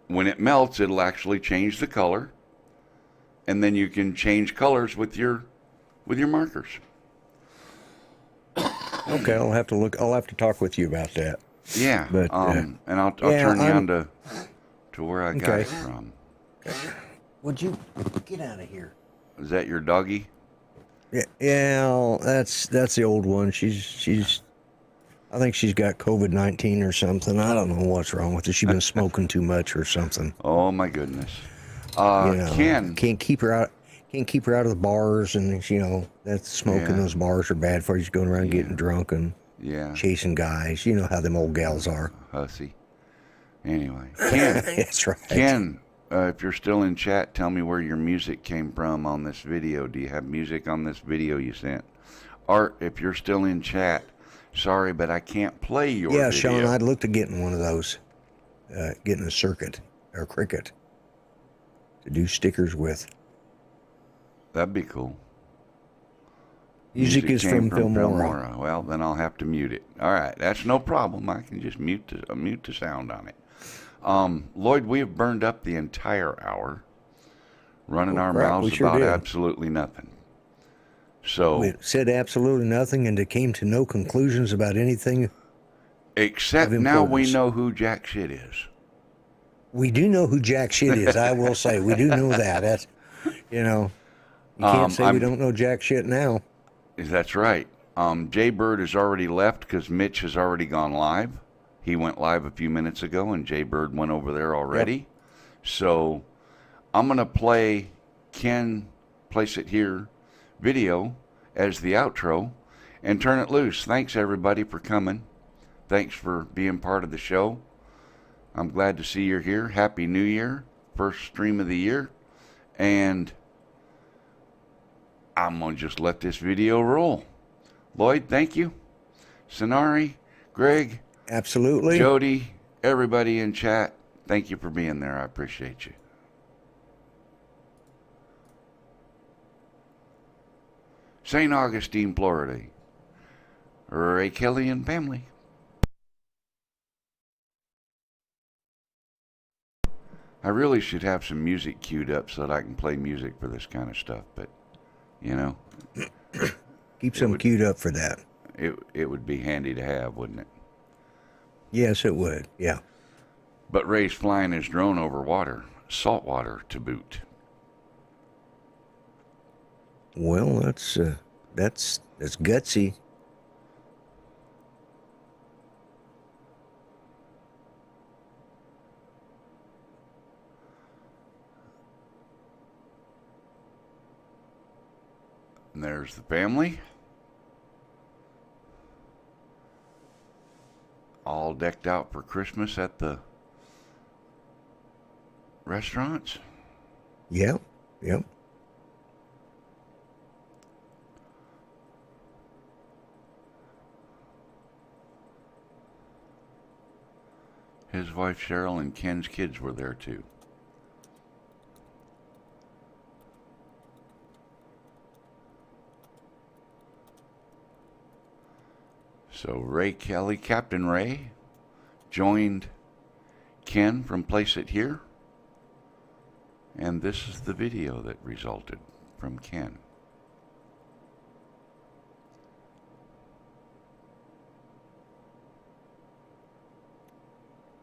when it melts, it'll actually change the color, and then you can change colors with your markers. Okay, I'll have to talk with you about that. Yeah, but and I'll turn you on to where I got it from. Okay. Would you get out of here? Is that your doggy? Yeah, that's the old one. She's I think she's got COVID-19 or something. I don't know what's wrong with her. She's been smoking too much or something. Oh my goodness. Ken can't keep her out. Can't keep her out of the bars, and that's smoking. Those bars are bad for you. She's going around getting drunk and chasing guys. You know how them old gals are. Hussy. Anyway, Ken. That's right. Ken, if you're still in chat, tell me where your music came from on this video. Do you have music on this video you sent? Art, if you're still in chat, sorry, but I can't play your video. Sean, I'd look to getting one of those, getting a circuit or Cricut to do stickers with. That'd be cool. Music is from Filmora. Well, then I'll have to mute it. All right, that's no problem. I can just mute the sound on it. Lloyd, we have burned up the entire hour, running our mouths about absolutely nothing. So we said absolutely nothing, and it came to no conclusions about anything. Except now we know who Jack Shit is. We do know who Jack Shit is. I will say we do know that. That's You can't say we don't know Jack Shit now. That's right. Jay Bird has already left because Mitch has already gone live. He went live a few minutes ago, and Jay Bird went over there already. Yep. So I'm going to play Ken Place It Here video as the outro and turn it loose. Thanks, everybody, for coming. Thanks for being part of the show. I'm glad to see you're here. Happy New Year. First stream of the year. And I'm going to just let this video roll. Lloyd, thank you. Sonari, Greg. Absolutely. Jody, everybody in chat, thank you for being there. I appreciate you. St. Augustine, Florida. Ray Kelly and family. I really should have some music queued up so that I can play music for this kind of stuff, but, you know. Keep some queued up for that. It would be handy to have, wouldn't it? Yes, it would. Yeah. But Ray's flying his drone over water, salt water to boot. Well, that's gutsy. And there's the family. All decked out for Christmas at the restaurants. Yep. Yep. His wife Cheryl and Ken's kids were there too. So Ray Kelly, Captain Ray, joined Ken from Place It Here. And this is the video that resulted from Ken.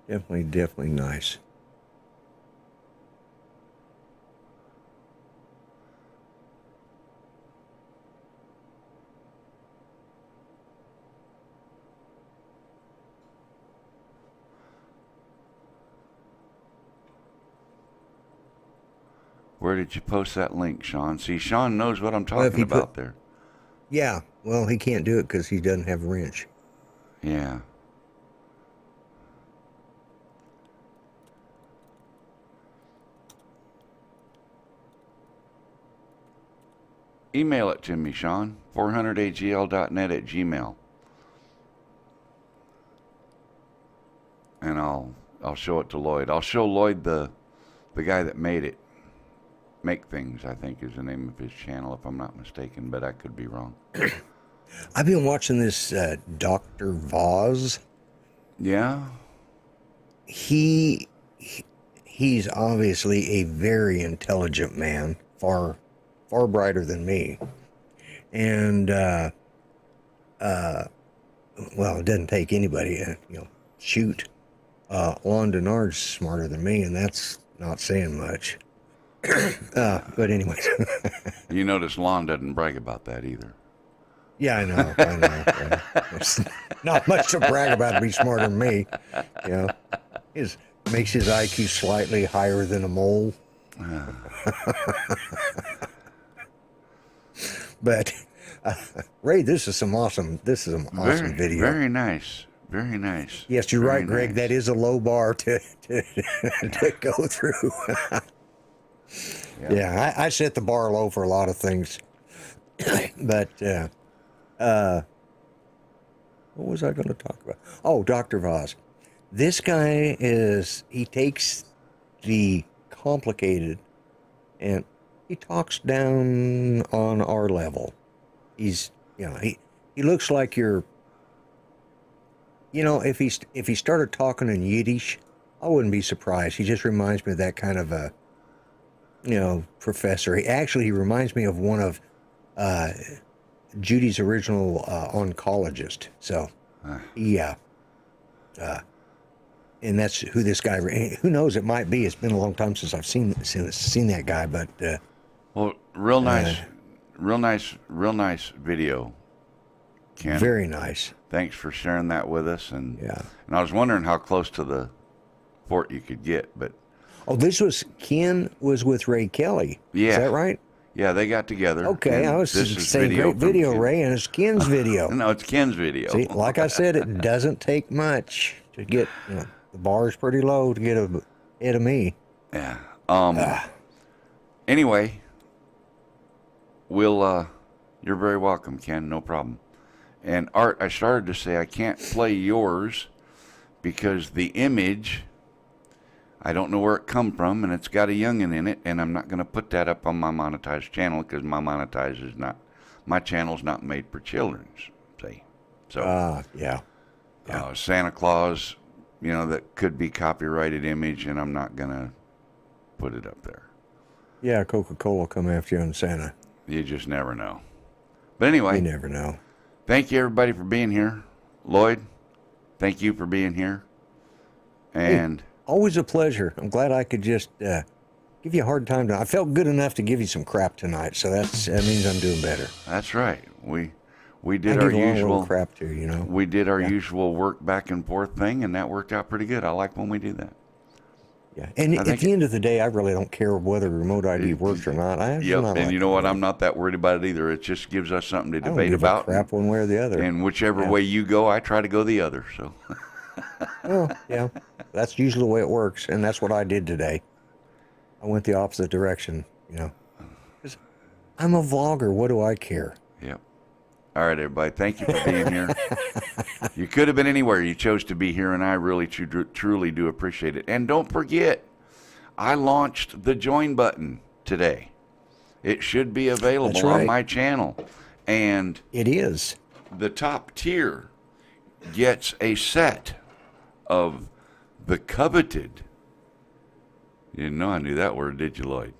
Definitely nice. Where did you post that link, Sean? See, Sean knows what I'm talking about there. Yeah. Well, he can't do it because he doesn't have a wrench. Yeah. Email it to me, Sean. 400agl.net at gmail. And I'll show it to Lloyd. I'll show Lloyd the guy that made it. Make Things, I think, is the name of his channel, if I'm not mistaken, but I could be wrong. I've been watching this Dr. Voz. Yeah? He's obviously a very intelligent man, far brighter than me. And, well, it doesn't take anybody, shoot. Lon Denard's smarter than me, and that's not saying much. But anyways. You notice Lon doesn't brag about that either. Yeah, I know. There's not much to brag about to be smarter than me. Makes his IQ slightly higher than a mole. But Ray, this is some awesome video. Very nice. Very nice. Yes, you're Very right, Greg. nice. That is a low bar to go through. Yeah, I set the bar low for a lot of things. But what was I going to talk about? Oh, Dr. Voz. This guy he takes the complicated and he talks down on our level. He looks like if he started talking in Yiddish, I wouldn't be surprised. He just reminds me of that kind of a, professor. He reminds me of one of Judy's original oncologist. So, yeah. And that's who this guy. Who knows? It might be. It's been a long time since I've seen that guy. But well, real nice. real nice video, Ken. Very nice. Thanks for sharing that with us. And Yeah. and I was wondering how close to the port you could get, but Oh, Ken was with Ray Kelly. yeah, Is that right? yeah, they got together. Okay, I was saying great video, Ken. Ray, and it's Ken's video. No, it's Ken's video. See, like I said, it doesn't take much to get, the bar's pretty low to get ahead of me. Yeah. Anyway, you're very welcome, Ken. No problem. And Art, I started to say I can't play yours because the image, I don't know where it come from, and it's got a youngin in it, and I'm not going to put that up on my monetized channel because my channel's not made for children's. See, so yeah. Santa Claus, that could be copyrighted image, and I'm not going to put it up there. Yeah, Coca-Cola will come after you on Santa. You just never know. But anyway, You never know. thank you everybody for being here. Lloyd, thank you for being here. And Always a pleasure. I'm glad I could just give you a hard time. I felt good enough to give you some crap tonight, so that means I'm doing better. that's right. We I did our give a lot of little usual crap too, we did our usual work back and forth thing, and that worked out pretty good. I like when we do that. Yeah, and I at think the end of the day, I really don't care whether remote ID works or not. And you know what? I'm not that worried about it either. It just gives us something to I don't debate give about. a crap one way or the other. And whichever way you go, I try to go the other. So Well, yeah, that's usually the way it works, and that's what I did today. I went the opposite direction, 'Cause I'm a vlogger. What do I care? Yep. All right, everybody. Thank you for being here. You could have been anywhere. You chose to be here, and I really truly do appreciate it. And don't forget, I launched the join button today. It should be available That's right. on my channel. And It is. the top tier gets a set of the coveted. You didn't know I knew that word, did you, Lloyd?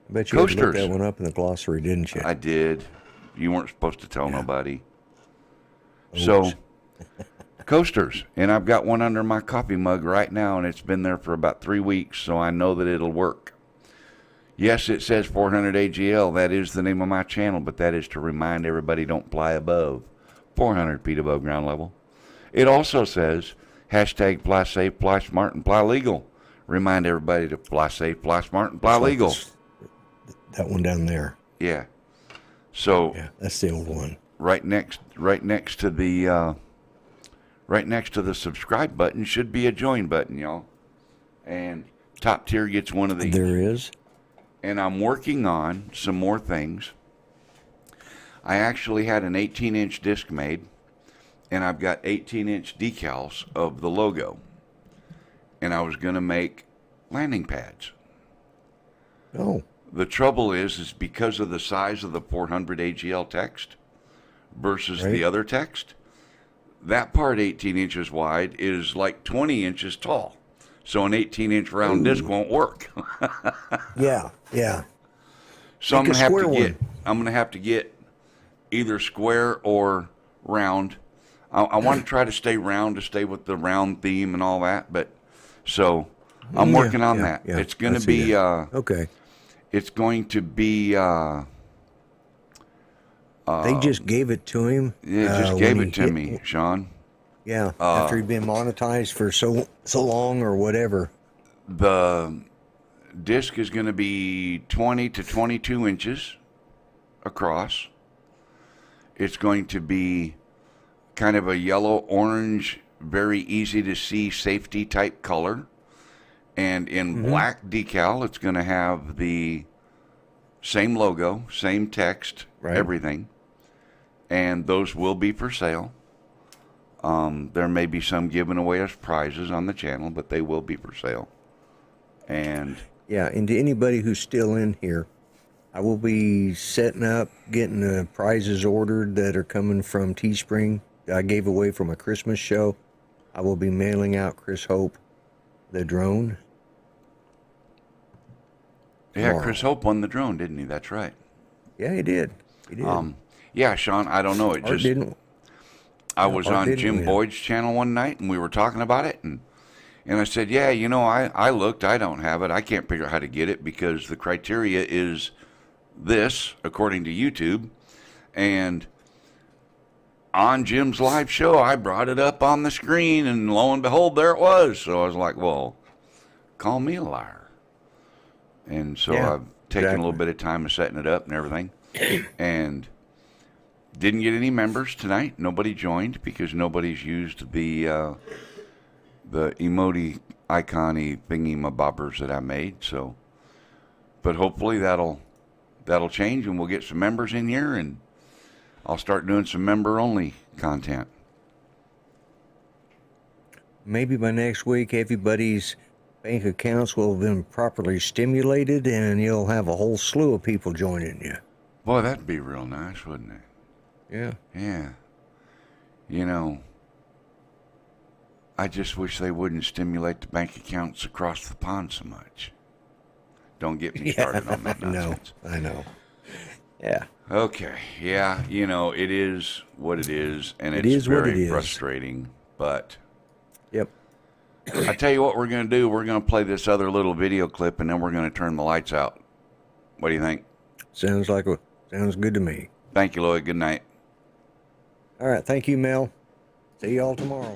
I bet you had to look Coasters. that one up in the glossary, didn't you? I did. You weren't supposed to tell nobody. So, coasters. And I've got one under my coffee mug right now, and it's been there for about 3 weeks, so I know that it'll work. Yes, it says 400 AGL. That is the name of my channel, but that is to remind everybody don't fly above 400 feet above ground level. It also says hashtag fly safe, fly smart, and fly legal. Remind everybody to fly safe, fly smart, and fly legal. That one down there. Yeah. So Yeah, that's the old one. right next to the subscribe button should be a join button, y'all. And top tier gets one of these. There is. And I'm working on some more things. I actually had an 18-inch disc made, and I've got 18-inch decals of the logo. And I was going to make landing pads. Oh, The trouble is because of the size of the 400 AGL text versus the other text, that part 18 inches wide is like 20 inches tall. So an 18-inch round disc won't work. yeah. So Make I'm a going to have to get either square or round. I want to try to stay round to stay with the round theme and all that, but so I'm working on that. Yeah. It's going I to see be that. Okay. it's going to be They just gave it to him. yeah, just when gave he it to hit- me, Sean. Yeah, after he'd been monetized for so long or whatever. The disc is going to be 20 to 22 inches across. It's going to be kind of a yellow-orange, very easy to see safety type color. And in black decal, it's going to have the same logo, same text, everything. And those will be for sale. There may be some given away as prizes on the channel, but they will be for sale. And Yeah, and to anybody who's still in here, I will be setting up, getting the prizes ordered that are coming from Teespring. I gave away from a Christmas show. I will be mailing out Chris Hope the drone. yeah, tomorrow. Chris Hope won the drone, didn't he? That's right. Yeah, he did. He did. Yeah, Sean, I don't know. It Art just didn't. I was Art on didn't Jim win. Boyd's channel one night, and we were talking about it, and I said, yeah, I looked, I don't have it. I can't figure out how to get it because the criteria is this, according to YouTube, and on Jim's live show, I brought it up on the screen, and lo and behold, there it was. So I was like, well, call me a liar. And so Yeah, I've taken a little bit of time of setting it up and everything. And didn't get any members tonight. Nobody joined because nobody's used the emoji icon-y thingy-mabobbers that I made. So, but hopefully that'll change, and we'll get some members in here, and I'll start doing some member-only content. Maybe by next week, everybody's bank accounts will have been properly stimulated, and you'll have a whole slew of people joining you. Boy, that'd be real nice, wouldn't it? Yeah. Yeah. You know, I just wish they wouldn't stimulate the bank accounts across the pond so much. Don't get me started on that nonsense. I know. Yeah. Okay. Yeah, you know, it is what it is, and it's very frustrating, but yep. I tell you what we're going to do. We're going to play this other little video clip, and then we're going to turn the lights out. What do you think? Sounds good to me. Thank you, Lloyd. Good night. All right. Thank you, Mel. See y'all tomorrow.